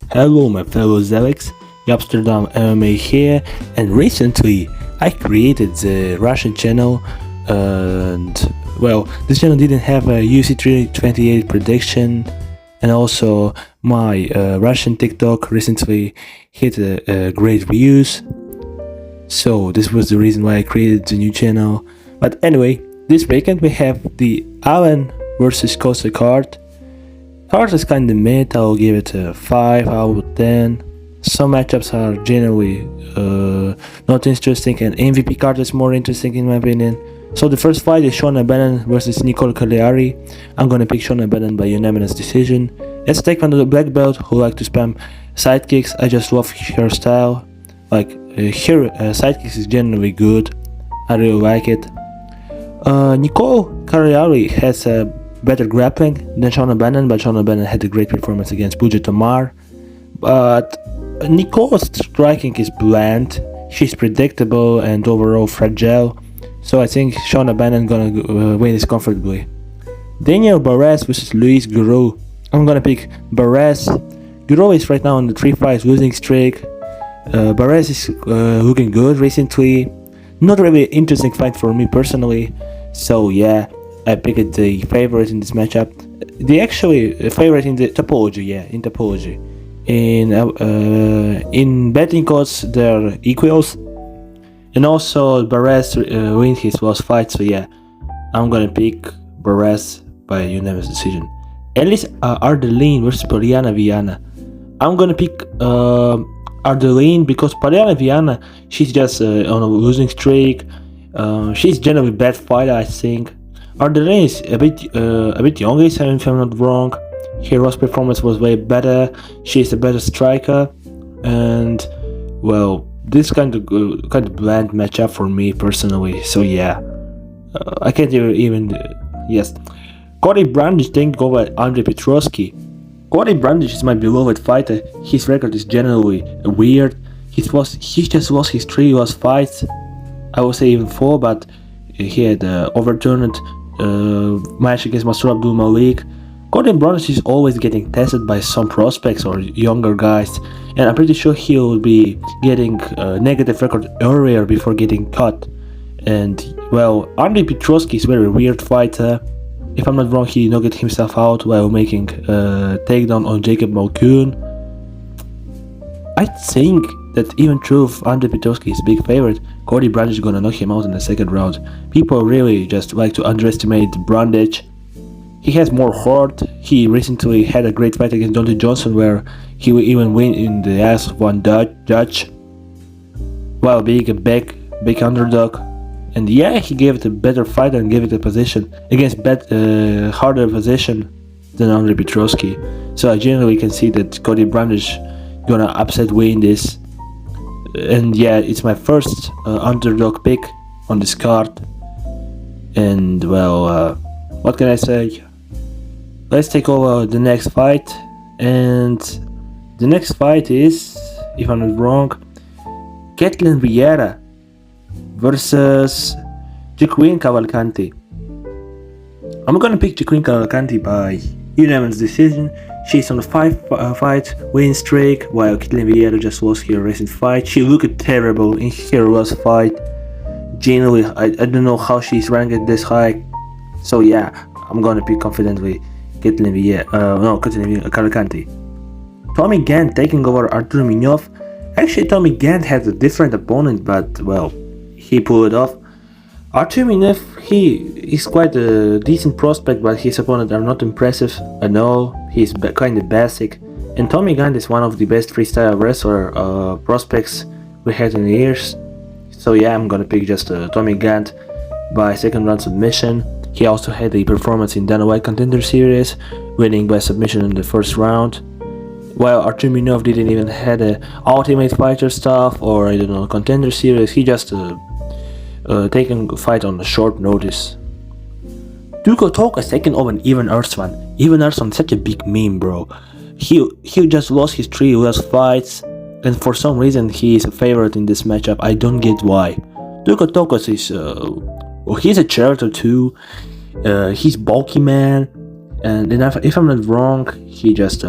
Hello my fellow Alex, Amsterdam MMA here, and recently I created the Russian channel, and well, this channel didn't have a UFC 328 prediction, and also my Russian TikTok recently hit great views, so this was the reason why I created the new channel. But anyway, this weekend we have the Allen versus Costa card. Card is kinda mid, I'll give it a 5 out of 10. Some matchups are generally not interesting, and MVP card is more interesting in my opinion. So the first fight is Shona Bannon versus Nicole Cagliari. I'm gonna pick Shona Bannon by unanimous decision. Let's take one of the black belt who like to spam sidekicks. I just love her style. Like her sidekicks is generally good. I really like it. Nicole Cagliari has a better grappling than Shona Bannon, but Shona Bannon had a great performance against Puja Tomar. But Nicole's striking is bland, she's predictable and overall fragile, so I think Shona Bannon gonna win this comfortably. Daniel Barres versus Luis Guro. I'm gonna pick Barres. Guro is right now on the 3 fights losing streak. Barres is looking good recently. Not really interesting fight for me personally, so yeah, I picked the favorite in this matchup. The actually favorite in the topology, in topology. In betting odds, they're equals, and also Barres wins his last fight. So yeah, I'm gonna pick Barres by unanimous decision. Ellis Ardeline versus Poliana Viana. I'm gonna pick Ardeline because Poliana Viana, she's just on a losing streak. She's generally a bad fighter, I think. Ardeline is a bit younger, if I'm not wrong. Her last performance was way better. She's a better striker, and well, this kind of bland matchup for me personally. So yeah, I can't even yes. Cody Brandage taking over Andrei Petrovsky. Cody Brandage is my beloved fighter. His record is generally weird. He just lost his 3 last fights. I would say even 4, but he had overturned match against Masur Abdul Malik. Cody Brandage is always getting tested by some prospects or younger guys, and I'm pretty sure he'll be getting a negative record earlier before getting cut. And well, Andrei Petrovsky is a very weird fighter. If I'm not wrong, he knocked himself out while making a takedown on Jacob Malkoon. I think that even though Andrei Petrovsky is a big favorite, Cody Brandage is gonna knock him out in the second round. People really just like to underestimate Brandage. He has more heart. He recently had a great fight against Deontay Johnson where he will even win in the ass of one judge while being a big underdog. And yeah, he gave it a better fight and gave it a position against harder position than Andrei Petrovsky. So I generally can see that Cody Brandage gonna upset win this. And yeah, it's my first underdog pick on this card. And well, what can I say? Let's take over the next fight. And the next fight is, if I'm not wrong, Ketlen Vieira versus Jacqueline Cavalcanti. I'm gonna pick Jacqueline Cavalcanti by unanimous decision. She's on a 5 fight win streak, while Ketlen Vieira just lost her recent fight. She looked terrible in her last fight. Generally, I don't know how she's ranked this high. So yeah, I'm gonna pick confidently Ketlen Cavalcanti. Tommy Gant taking over Artur Minov. Actually, Tommy Gant had a different opponent, but well, he pulled it off. Artur Minov, he is quite a decent prospect, but his opponents are not impressive at all. He's kind of basic. And Tommy Gant is one of the best freestyle wrestler prospects we had in years. So yeah, I'm gonna pick just Tommy Gant by second round submission. He also had a performance in Dana White Contender Series, winning by submission in the first round. While Artur Minov didn't even had a Ultimate Fighter stuff or I don't know Contender Series, he just taking a fight on a short notice. Duko Toka is taking over Ivan Ersman. Ivan Ersman is such a big meme, bro. He just lost his 3 last fights, and for some reason he is a favorite in this matchup. I don't get why. Duko Tokas is he's a character too. He's bulky man, and if I'm not wrong, he just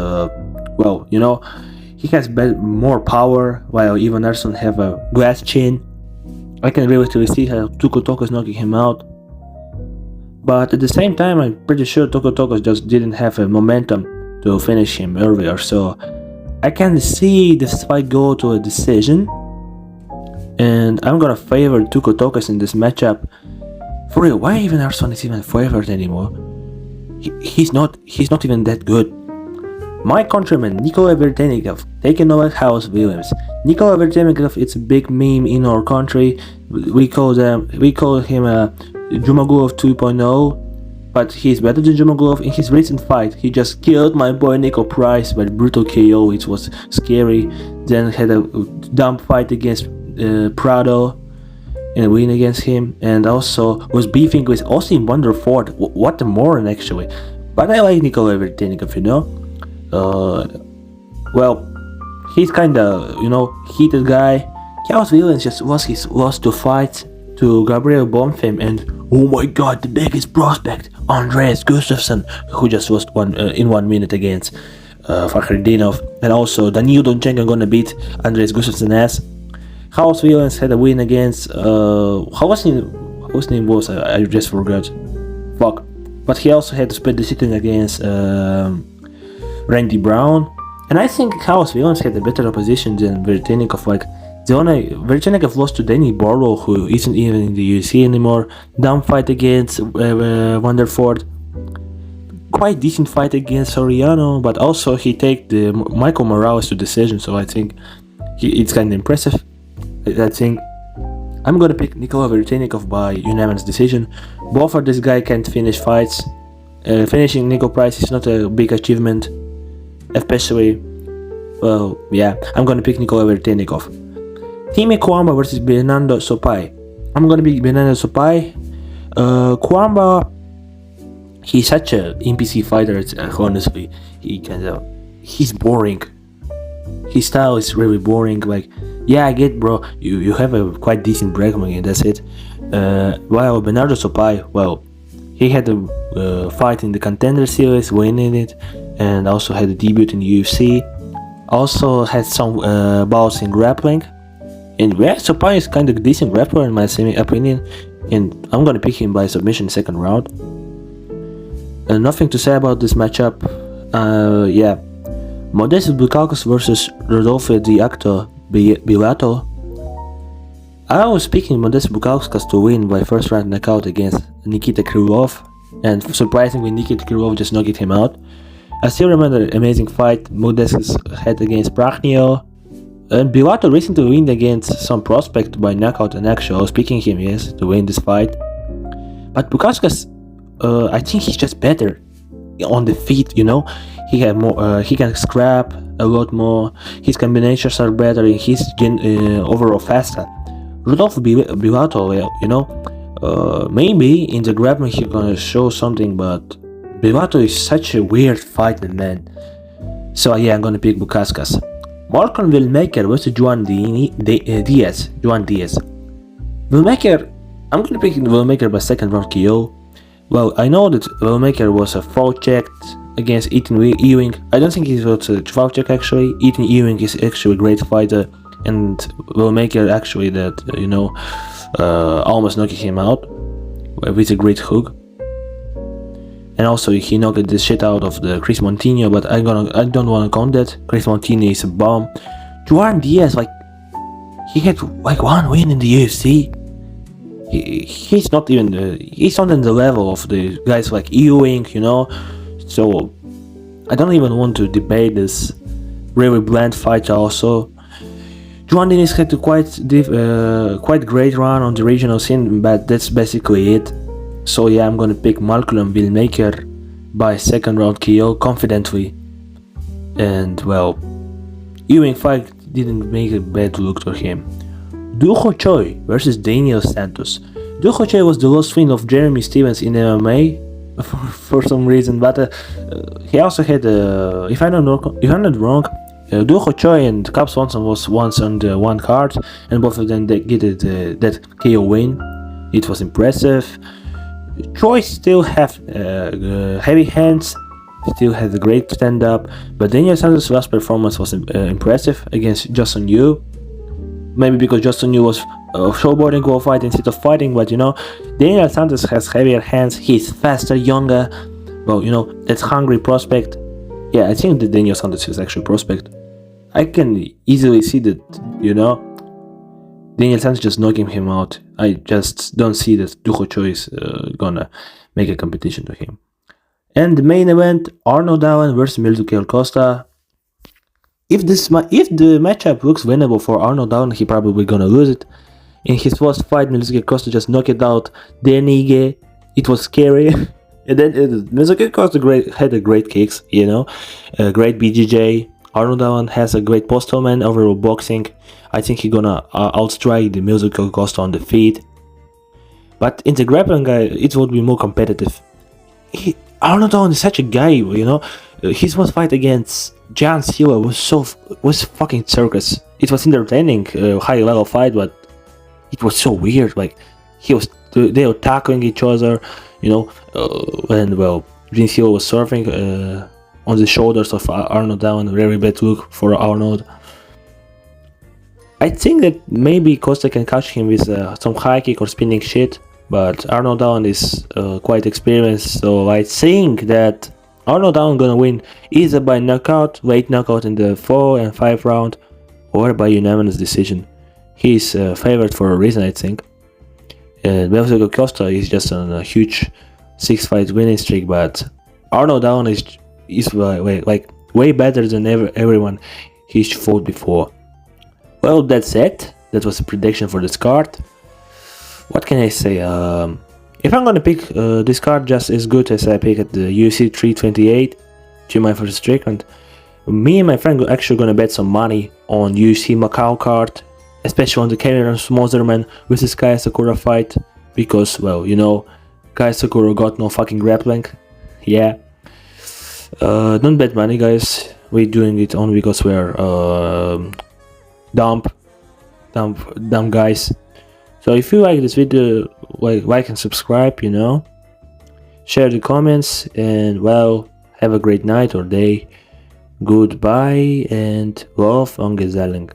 He has more power, while Ivan Anderson have a glass chin. I can really see how Tuco Toko is knocking him out. But at the same time, I'm pretty sure Tuco Toko just didn't have a momentum to finish him earlier, so I can see this fight go to a decision. And I'm gonna favor Tuco Tokos in this matchup. For real, why even Anderson is even favored anymore? He's not even that good. My countryman Nikola Vertenikov taking over House Williams. Nikola Vertenikov, it's a big meme in our country. We call him a Jumagulov 2.0, but he's better than Jumagulov. In his recent fight, he just killed my boy Nico Price by brutal KO. It was scary. Then had a dumb fight against Prado and win against him, and also was beefing with Austin Wonderford. What a moron, actually. But I like Nikola Vertenikov, you know. Well, he's kinda, heated guy. Chaos Villains just lost his last two fights to Gabriel Bonfim and, oh my god, the biggest prospect, Andreas Gustafsson, who just lost in 1 minute against Fakhretdinov, and also Daniil Donchenko gonna beat Andreas Gustafsson's ass. House Villains had a win against whose name was I just forgot. Fuck. But he also had to split decision against Randy Brown, and I think House Villains had a better opposition than Vertenikov. Like, Vertenikov lost to Danny Barlow, who isn't even in the UFC anymore. Dumb fight against Wonderford. Quite decent fight against Soriano, but also he take the Michael Morales to decision, so I think it's kind of impressive. I think I'm gonna pick Nikola Vertenikov by unanimous decision. Both of this guy can't finish fights. Finishing Nico Price is not a big achievement, especially. Well, yeah, I'm gonna pick Nikola Vertenikov. Timmy Kwamba versus Bernardo Sopai. I'm gonna pick Bernardo Sopai. Kwamba, he's such a NPC fighter. Honestly, he's boring. His style is really boring. Like, yeah, I get, bro. You have a quite decent breakman, and that's it. While Bernardo Sopai, well, he had a fight in the Contender Series, winning it, and also had a debut in the UFC. Also had some bouts in grappling. And yeah, Sopai is kind of decent grappler in my opinion, and I'm gonna pick him by submission second round. Nothing to say about this matchup. Yeah, Modestus Bukalkas versus Rodolfo Di Acto Bilato. I was picking Modestus Bukalkas to win by first round knockout against Nikita Krylov, and surprisingly Nikita Krylov just knocked him out. I still remember the amazing fight Modestus had against Prachnio. And Bilato recently won against some prospect by knockout, and actually I was picking him, yes, to win this fight. But Bukalkas, I think he's just better on the feet, you know. He had more. He can scrap a lot more. His combinations are better. And he's overall faster. Rodolfo Bilato, well, you know, maybe in the grappling he's gonna show something, but Bilato is such a weird fighter, man. So yeah, I'm gonna pick Bukalkas. Malcolm Wilmaker versus Juan Diaz. Juan Diaz. Wilmaker, I'm gonna pick Wilmaker by second round KO. Well, I know that Wilmaker was a foul checked against Ethan Ewing. I don't think he was a foul check actually. Ethan Ewing is actually a great fighter, and Wilmaker actually that almost knocked him out with a great hook. And also he knocked the shit out of the Chris Montinho, but I don't want to count that. Chris Montinho is a bomb. Juan Diaz, like, he had like one win in the UFC. He's not even he's not in the level of the guys like Ewing, you know. So I don't even want to debate this really bland fight. Also, Juan Diaz had a quite great run on the regional scene, but that's basically it. So yeah, I'm gonna pick Malcolm Wilmaker by second round KO confidently. And well, Ewing fight didn't make a bad look for him. Du Ho Choi versus Daniel Santos. Du Ho Choi was the lost twin of Jeremy Stevens in MMA for some reason, but he also had, if I'm not wrong, Du Ho Choi and Cap Swanson was once on the one card, and both of them they get that KO win. It was impressive. Choi still have heavy hands, still has a great stand-up, but Daniel Santos' last performance was impressive against Justin Yu. Maybe because Justin Yu was showboarding while fighting instead of fighting, but Daniel Santos has heavier hands, he's faster, younger, well, that's hungry prospect. Yeah, I think that Daniel Santos is actually prospect. I can easily see that, Daniel Santos just knocking him out. I just don't see that Duho Choi is gonna make a competition to him. And the main event, Arnold Allen versus Milton Costa. If the matchup looks winnable for Arnold Allen, he probably gonna lose it. In his first fight, Milton Costa just knocked it out. Denige, it was scary. And then Milton Costa had a great kicks, great BJJ. Arnold Allen has a great postal man overall boxing. I think he's gonna outstrike the Milton Costa on the feet. But in the grappling guy, it would be more competitive. Arnold Allen is such a guy, his first fight against John Silva was fucking circus. It was entertaining, high level fight, but it was so weird. Like they were tackling each other, and John Silva was surfing on the shoulders of Arnold Allen. Very bad look for Arnold. I think that maybe Costa can catch him with some high kick or spinning shit, but Arnold Allen is quite experienced, so I think that Arnold Allen gonna win either by knockout, late knockout in the 4 and 5 round, or by unanimous decision. He's favored for a reason, I think. Milton Costa is just on a huge 6-fight winning streak, but Arnold Allen is way better than everyone he's fought before. Well, that's it. That was a prediction for this card. What can I say? If I'm gonna pick this card just as good as I picked at the UFC 328, Jimmy vs. Strickland, me and my friend are actually gonna bet some money on UFC Macau card, especially on the Cameron Smotherman vs. Kaya Sakura fight, because, Kaya Sakura got no fucking grappling. Yeah. Don't bet money, guys. We're doing it only because we're dumb guys. So if you like this video, like and subscribe, share the comments, and have a great night or day. Goodbye and love on Gezelling.